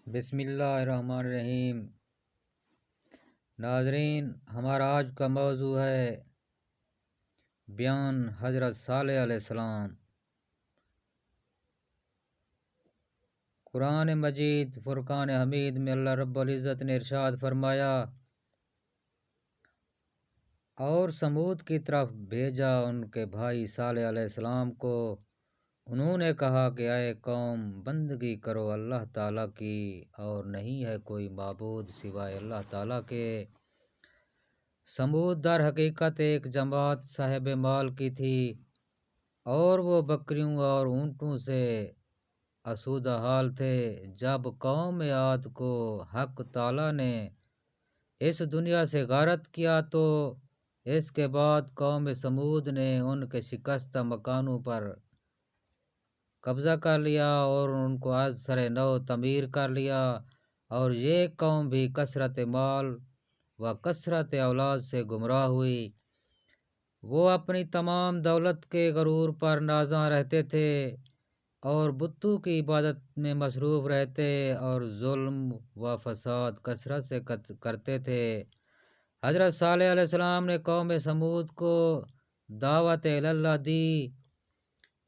بسم اللہ الرحمن الرحیم۔ ناظرین، ہمارا آج کا موضوع ہے بیان حضرت صالح علیہ السلام۔ قرآن مجید فرقان حمید میں اللہ رب العزت نے ارشاد فرمایا، اور سمود کی طرف بھیجا ان کے بھائی صالح علیہ السلام کو۔ انہوں نے کہا کہ اے قوم، بندگی کرو اللہ تعالیٰ کی، اور نہیں ہے کوئی معبود سوائے اللہ تعالیٰ کے۔ سمود در حقیقت ایک جماعت صاحب مال کی تھی، اور وہ بکریوں اور اونٹوں سے آسودہ حال تھے۔ جب قوم عاد کو حق تعالیٰ نے اس دنیا سے غارت کیا تو اس کے بعد قوم سمود نے ان کے شکستہ مکانوں پر قبضہ کر لیا اور ان کو از سر نو تعمیر کر لیا، اور یہ قوم بھی کثرت مال و کثرت اولاد سے گمراہ ہوئی۔ وہ اپنی تمام دولت کے غرور پر نازاں رہتے تھے اور بتوں کی عبادت میں مصروف رہتے اور ظلم و فساد کثرت سے کرتے تھے۔ حضرت صالح علیہ السلام نے قوم سمود کو دعوت اللہ دی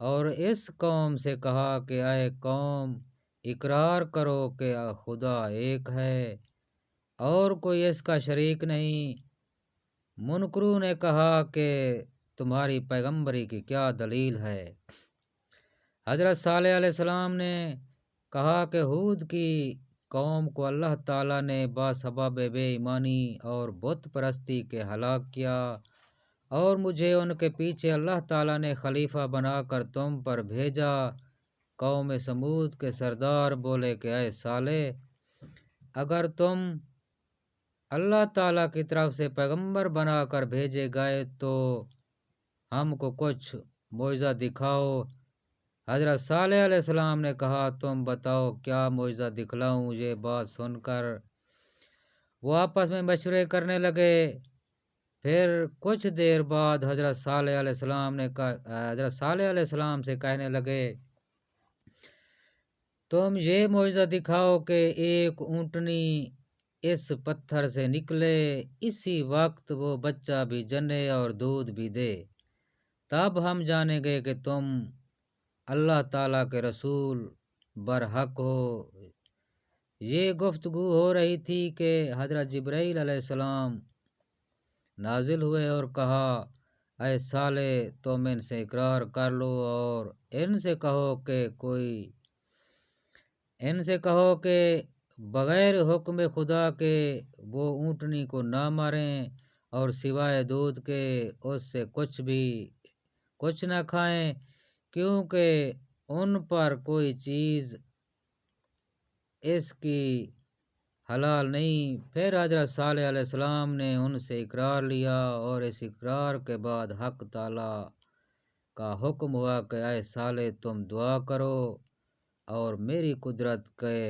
اور اس قوم سے کہا کہ اے قوم، اقرار کرو کہ خدا ایک ہے اور کوئی اس کا شریک نہیں۔ منکروں نے کہا کہ تمہاری پیغمبری کی کیا دلیل ہے؟ حضرت صالح علیہ السلام نے کہا کہ ہود کی قوم کو اللہ تعالیٰ نے باسبب بے ایمانی اور بت پرستی کے ہلاک کیا، اور مجھے ان کے پیچھے اللہ تعالیٰ نے خلیفہ بنا کر تم پر بھیجا۔ قوم سمود کے سردار بولے کہ اے صالح، اگر تم اللہ تعالیٰ کی طرف سے پیغمبر بنا کر بھیجے گئے تو ہم کو کچھ معجزہ دکھاؤ۔ حضرت صالح علیہ السلام نے کہا، تم بتاؤ کیا معجزہ دکھلاؤں؟ یہ بات سن کر وہ آپس میں مشورے کرنے لگے۔ پھر کچھ دیر بعد حضرت صالح علیہ السلام سے کہنے لگے، تم یہ معجزہ دکھاؤ کہ ایک اونٹنی اس پتھر سے نکلے، اسی وقت وہ بچہ بھی جنے اور دودھ بھی دے، تب ہم جانیں گے کہ تم اللہ تعالیٰ کے رسول برحق ہو۔ یہ گفتگو ہو رہی تھی کہ حضرت جبرائیل علیہ السلام نازل ہوئے اور کہا، اے صالح، تم ان سے اقرار کر لو اور ان سے کہو کہ بغیر حکم خدا کے وہ اونٹنی کو نہ ماریں اور سوائے دودھ کے اس سے کچھ نہ کھائیں، کیونکہ ان پر کوئی چیز اس کی حلال نہیں۔ پھر حضرت صالح علیہ السلام نے ان سے اقرار لیا، اور اس اقرار کے بعد حق تعالیٰ کا حکم ہوا کہ اے صالح، تم دعا کرو اور میری قدرت کے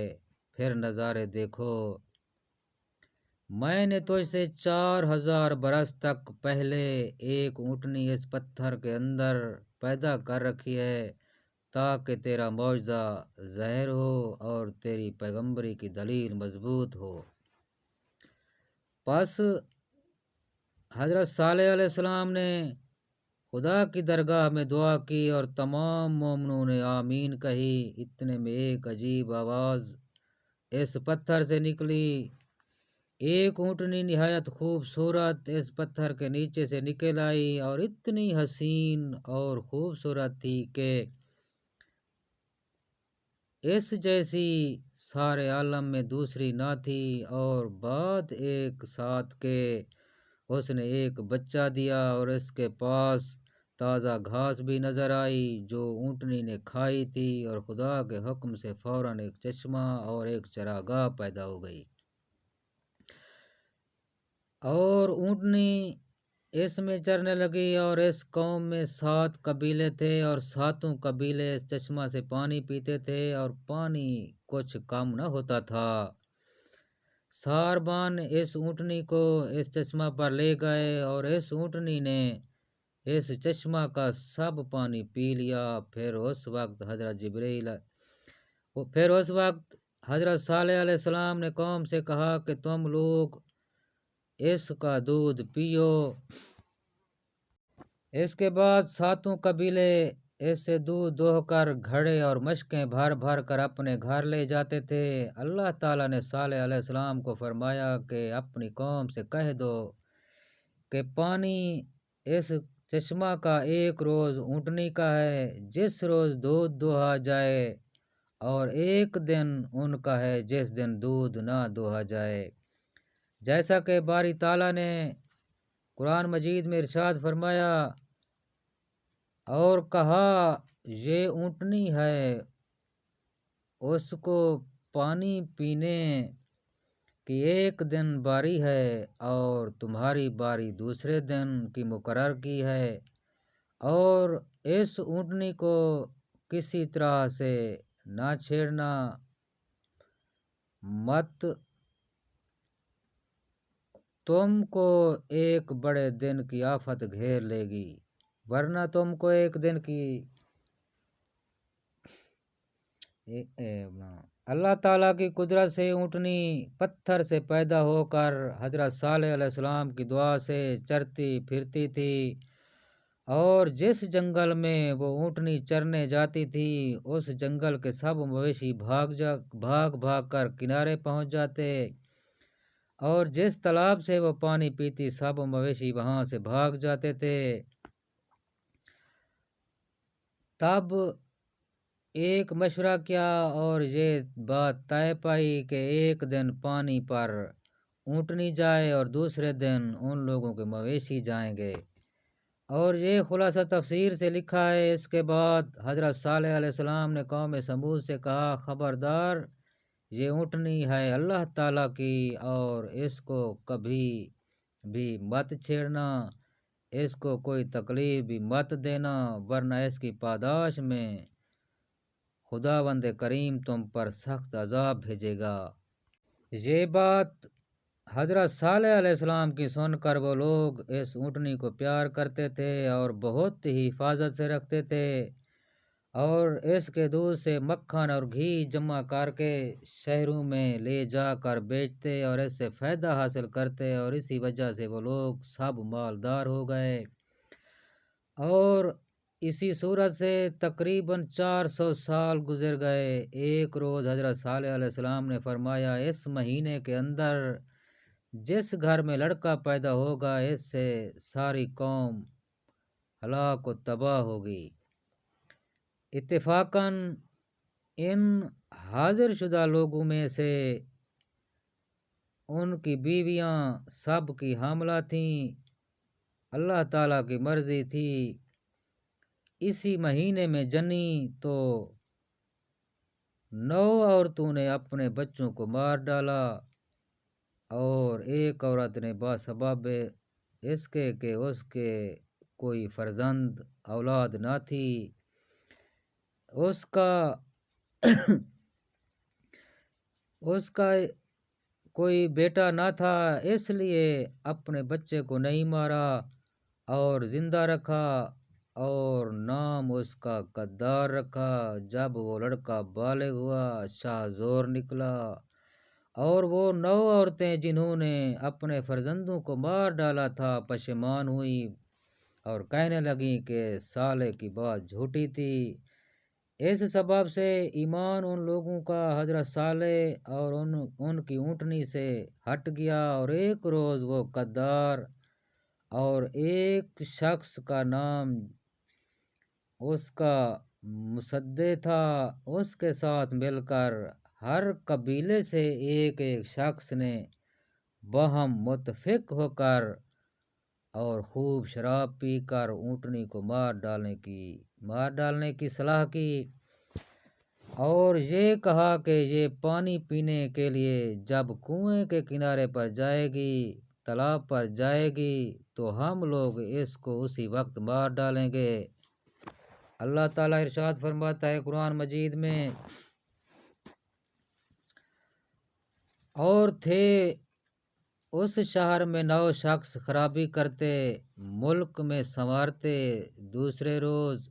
پھر نظارے دیکھو۔ میں نے تجھ سے 4000 برس تک پہلے ایک اونٹنی اس پتھر کے اندر پیدا کر رکھی ہے تاکہ تیرا معجزہ ظاہر ہو اور تیری پیغمبری کی دلیل مضبوط ہو۔ پس حضرت صالح علیہ السلام نے خدا کی درگاہ میں دعا کی اور تمام مومنوں نے آمین کہی۔ اتنے میں ایک عجیب آواز اس پتھر سے نکلی۔ ایک اونٹنی نہایت خوبصورت اس پتھر کے نیچے سے نکل آئی اور اتنی حسین اور خوبصورت تھی کہ اس جیسی سارے عالم میں دوسری نہ تھی، اور بات ایک ساتھ کہ اس نے ایک بچہ دیا اور اس کے پاس تازہ گھاس بھی نظر آئی جو اونٹنی نے کھائی تھی، اور خدا کے حکم سے فوراً ایک چشمہ اور ایک چراگاہ پیدا ہو گئی، اور اونٹنی اس میں چرنے لگی۔ اور اس قوم میں 7 قبیلے تھے، اور 7 قبیلے اس چشمہ سے پانی پیتے تھے، اور پانی کچھ کم نہ ہوتا تھا۔ ساربان اس اونٹنی کو اس چشمہ پر لے گئے، اور اس اونٹنی نے اس چشمہ کا سب پانی پی لیا۔ پھر اس وقت حضرت صالح علیہ السلام نے قوم سے کہا کہ تم لوگ اس کا دودھ پیو۔ اس کے بعد 7 قبیلے اس سے دودھ دوہ کر گھڑے اور مشکیں بھر بھر کر اپنے گھر لے جاتے تھے۔ اللہ تعالیٰ نے صالح علیہ السلام کو فرمایا کہ اپنی قوم سے کہہ دو کہ پانی اس چشمہ کا ایک روز اونٹنی کا ہے، جس روز دودھ دوہا جائے، اور ایک دن ان کا ہے جس دن دودھ نہ دوہا جائے۔ جیسا کہ باری تعالیٰ نے قرآن مجید میں ارشاد فرمایا اور کہا یہ اونٹنی ہے، اس کو پانی پینے کی ایک دن باری ہے اور تمہاری باری دوسرے دن کی مقرر کی ہے، اور اس اونٹنی کو کسی طرح سے نہ چھیڑنا مت، تم کو ایک بڑے دن کی آفت گھیر لے گی، ورنہ تم کو ایک دن کی اللہ تعالیٰ کی قدرت سے اونٹنی پتھر سے پیدا ہو کر حضرت صالح علیہ السلام کی دعا سے چرتی پھرتی تھی، اور جس جنگل میں وہ اونٹنی چرنے جاتی تھی اس جنگل کے سب مویشی بھاگ بھاگ کر کنارے پہنچ جاتے، اور جس تالاب سے وہ پانی پیتی سب مویشی وہاں سے بھاگ جاتے تھے۔ تب ایک مشورہ کیا اور یہ بات طے پائی کہ ایک دن پانی پر اونٹنی جائے اور دوسرے دن ان لوگوں کے مویشی جائیں گے، اور یہ خلاصہ تفسیر سے لکھا ہے۔ اس کے بعد حضرت صالح علیہ السلام نے قوم سمود سے کہا خبردار، یہ اونٹنی ہے اللہ تعالیٰ کی، اور اس کو کبھی بھی مت چھیڑنا، اس کو کوئی تکلیف بھی مت دینا، ورنہ اس کی پاداش میں خداوند کریم تم پر سخت عذاب بھیجے گا۔ یہ بات حضرت صالح علیہ السلام کی سن کر وہ لوگ اس اونٹنی کو پیار کرتے تھے اور بہت ہی حفاظت سے رکھتے تھے، اور اس کے دودھ سے مکھن اور گھی جمع کر کے شہروں میں لے جا کر بیچتے اور اس سے فائدہ حاصل کرتے، اور اسی وجہ سے وہ لوگ سب مالدار ہو گئے۔ اور اسی صورت سے تقریباً 400 سال گزر گئے۔ ایک روز حضرت صالح علیہ السلام نے فرمایا اس مہینے کے اندر جس گھر میں لڑکا پیدا ہوگا اس سے ساری قوم ہلاک و تباہ ہوگی۔ اتفاقاً ان حاضر شدہ لوگوں میں سے ان کی بیویاں سب کی حاملہ تھیں۔ اللہ تعالیٰ کی مرضی تھی، اسی مہینے میں جنی تو 9 عورتوں نے اپنے بچوں کو مار ڈالا، اور ایک عورت نے بسبب اس کے کہ اس کے کوئی فرزند اولاد نہ تھی، اس کا کوئی بیٹا نہ تھا، اس لیے اپنے بچے کو نہیں مارا اور زندہ رکھا، اور نام اس کا قدار رکھا۔ جب وہ لڑکا بالغ ہوا، شاہ زور نکلا، اور وہ 9 عورتیں جنہوں نے اپنے فرزندوں کو مار ڈالا تھا پشیمان ہوئی اور کہنے لگیں کہ صالح کی بات جھوٹی تھی۔ اس سبب سے ایمان ان لوگوں کا حضرت صالح اور ان کی اونٹنی سے ہٹ گیا، اور ایک روز وہ قدار اور ایک شخص کا نام اس کا مصدع تھا، اس کے ساتھ مل کر ہر قبیلے سے ایک شخص نے باہم متفق ہو کر اور خوب شراب پی کر اونٹنی کو مار ڈالنے کی صلاح کی، اور یہ کہا کہ یہ پانی پینے کے لیے جب کنویں کے کنارے پر جائے گی، تالاب پر جائے گی، تو ہم لوگ اس کو اسی وقت مار ڈالیں گے۔ اللہ تعالیٰ ارشاد فرماتا ہے قرآن مجید میں، اور تھے اس شہر میں 9 شخص خرابی کرتے، ملک میں سنوارتے۔ دوسرے روز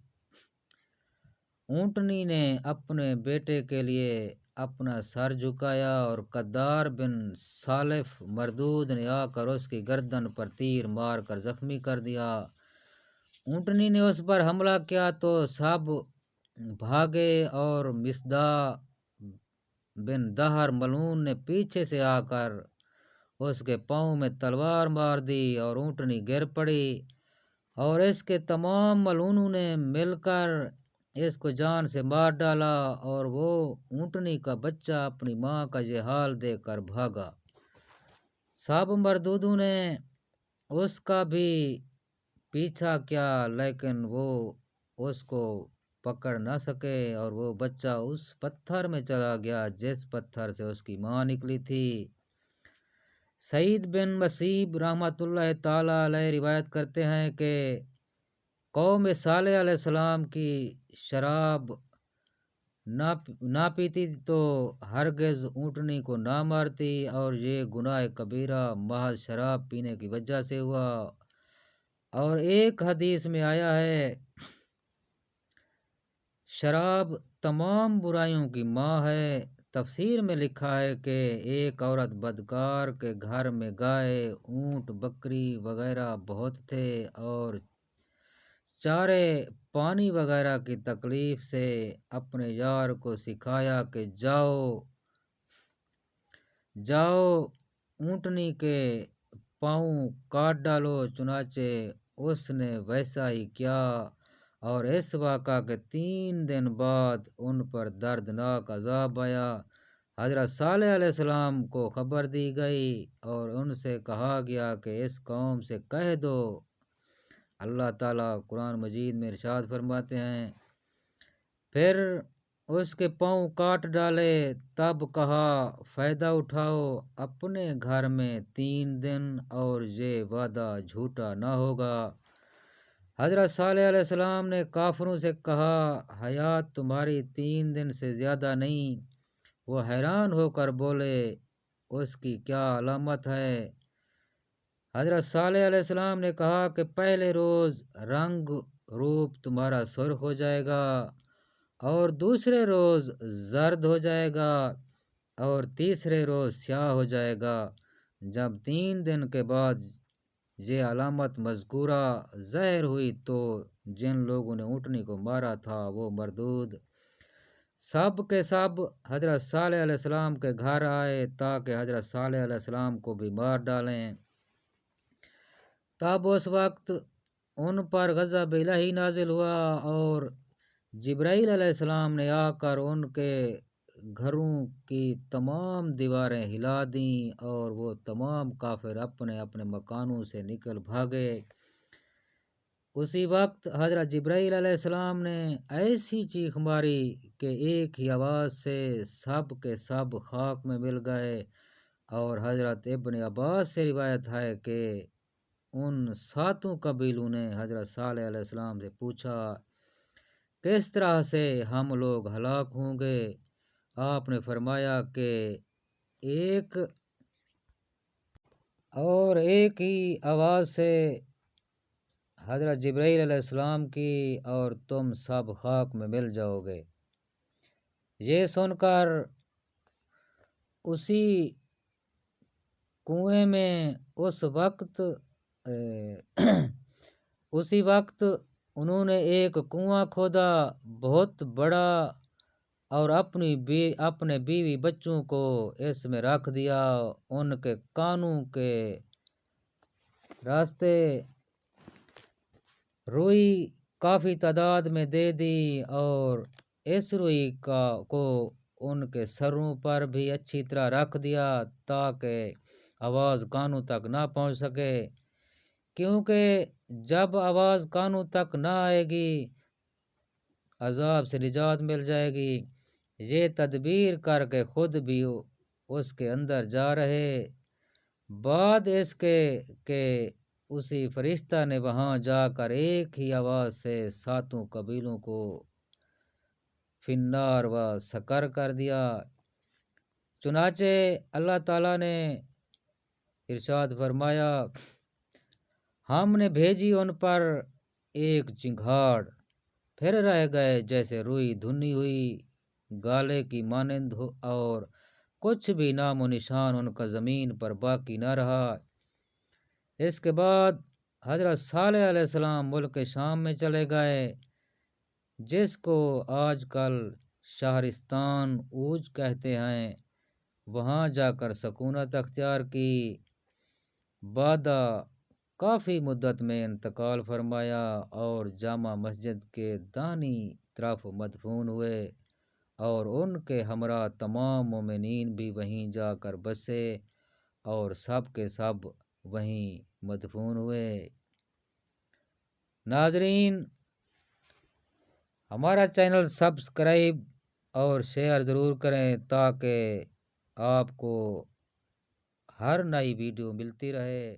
اونٹنی نے اپنے بیٹے کے لیے اپنا سر جھکایا اور قدار بن سالف مردود نے آ کر اس کی گردن پر تیر مار کر زخمی کر دیا۔ اونٹنی نے اس پر حملہ کیا تو سب بھاگے اور مصدع بن دہر ملعون نے پیچھے سے آ کر اس کے پاؤں میں تلوار مار دی اور اونٹنی گر پڑی، اور اس کے تمام ملعونوں نے مل کر اس کو جان سے مار ڈالا، اور وہ اونٹنی کا بچہ اپنی ماں کا یہ حال دیکھ کر بھاگا۔ سب مردودوں نے اس کا بھی پیچھا کیا، لیکن وہ اس کو پکڑ نہ سکے، اور وہ بچہ اس پتھر میں چلا گیا جس پتھر سے اس کی ماں نکلی تھی۔ سعید بن مسیب رحمۃ اللہ تعالیٰ علیہ روایت کرتے ہیں کہ قوم صالح علیہ السلام کی شراب نہ پیتی تو ہرگز اونٹنی کو نہ مارتی، اور یہ گناہ کبیرہ محض شراب پینے کی وجہ سے ہوا۔ اور ایک حدیث میں آیا ہے، شراب تمام برائیوں کی ماں ہے۔ تفسیر میں لکھا ہے کہ ایک عورت بدکار کے گھر میں گائے، اونٹ، بکری وغیرہ بہت تھے، اور چارے پانی وغیرہ کی تکلیف سے اپنے یار کو سکھایا کہ جاؤ اونٹنی کے پاؤں کاٹ ڈالو، چنانچہ اس نے ویسا ہی کیا، اور اس واقعہ کے 3 دن بعد ان پر دردناک عذاب آیا۔ حضرت صالح علیہ السلام کو خبر دی گئی اور ان سے کہا گیا کہ اس قوم سے کہہ دو۔ اللہ تعالیٰ قرآن مجید میں ارشاد فرماتے ہیں، پھر اس کے پاؤں کاٹ ڈالے، تب کہا فائدہ اٹھاؤ اپنے گھر میں 3 دن، اور یہ وعدہ جھوٹا نہ ہوگا۔ حضرت صالح علیہ السلام نے کافروں سے کہا، حیات تمہاری 3 دن سے زیادہ نہیں۔ وہ حیران ہو کر بولے، اس کی کیا علامت ہے؟ حضرت صالح علیہ السلام نے کہا کہ پہلے روز رنگ روپ تمہارا سرخ ہو جائے گا، اور دوسرے روز زرد ہو جائے گا، اور تیسرے روز سیاہ ہو جائے گا۔ جب 3 دن کے بعد یہ علامت مذکورہ ظاہر ہوئی تو جن لوگوں نے اونٹنی کو مارا تھا وہ مردود سب کے سب حضرت صالح علیہ السلام کے گھر آئے تاکہ حضرت صالح علیہ السلام کو بھی مار ڈالیں۔ تب اس وقت ان پر غضب الہی نازل ہوا، اور جبرائیل علیہ السلام نے آ کر ان کے گھروں کی تمام دیواریں ہلا دیں، اور وہ تمام کافر اپنے اپنے مکانوں سے نکل بھاگے۔ اسی وقت حضرت جبرائیل علیہ السلام نے ایسی چیخ ماری کہ ایک ہی آواز سے سب کے سب خاک میں مل گئے، اور حضرت ابن عباس سے روایت ہے کہ ان 7 قبیلوں نے حضرت صالح علیہ السلام سے پوچھا، کس طرح سے ہم لوگ ہلاک ہوں گے؟ آپ نے فرمایا کہ ایک ہی آواز سے حضرت جبرائیل علیہ السلام کی، اور تم سب خاک میں مل جاؤ گے۔ یہ سن کر اسی کنویں میں اسی وقت انہوں نے ایک کنواں کھودا بہت بڑا، اور اپنے بیوی بچوں کو اس میں رکھ دیا، ان کے کانوں کے راستے روئی کافی تعداد میں دے دی، اور اس روئی کو ان کے سروں پر بھی اچھی طرح رکھ دیا تاکہ آواز کانوں تک نہ پہنچ سکے، کیونکہ جب آواز کانوں تک نہ آئے گی عذاب سے نجات مل جائے گی۔ یہ تدبیر کر کے خود بھی اس کے اندر جا رہے۔ بعد اس کے کہ اسی فرشتہ نے وہاں جا کر ایک ہی آواز سے 7 قبیلوں کو فی النار و سقر کر دیا۔ چنانچہ اللہ تعالیٰ نے ارشاد فرمایا، ہم نے بھیجی ان پر ایک چنگھاڑ، پھر رہ گئے جیسے روئی دھنی ہوئی گالے کی مانند ہو اور کچھ بھی نام و نشان ان کا زمین پر باقی نہ رہا۔ اس کے بعد حضرت صالح علیہ السلام ملک شام میں چلے گئے، جس کو آج کل شہرستان اوج کہتے ہیں۔ وہاں جا کر سکونت اختیار کی، بعد کافی مدت میں انتقال فرمایا اور جامع مسجد کے دائیں طرف مدفون ہوئے، اور ان کے ہمراہ تمام مومنین بھی وہیں جا کر بسے اور سب کے سب وہیں مدفون ہوئے۔ ناظرین، ہمارا چینل سبسکرائب اور شیئر ضرور کریں تاکہ آپ کو ہر نئی ویڈیو ملتی رہے۔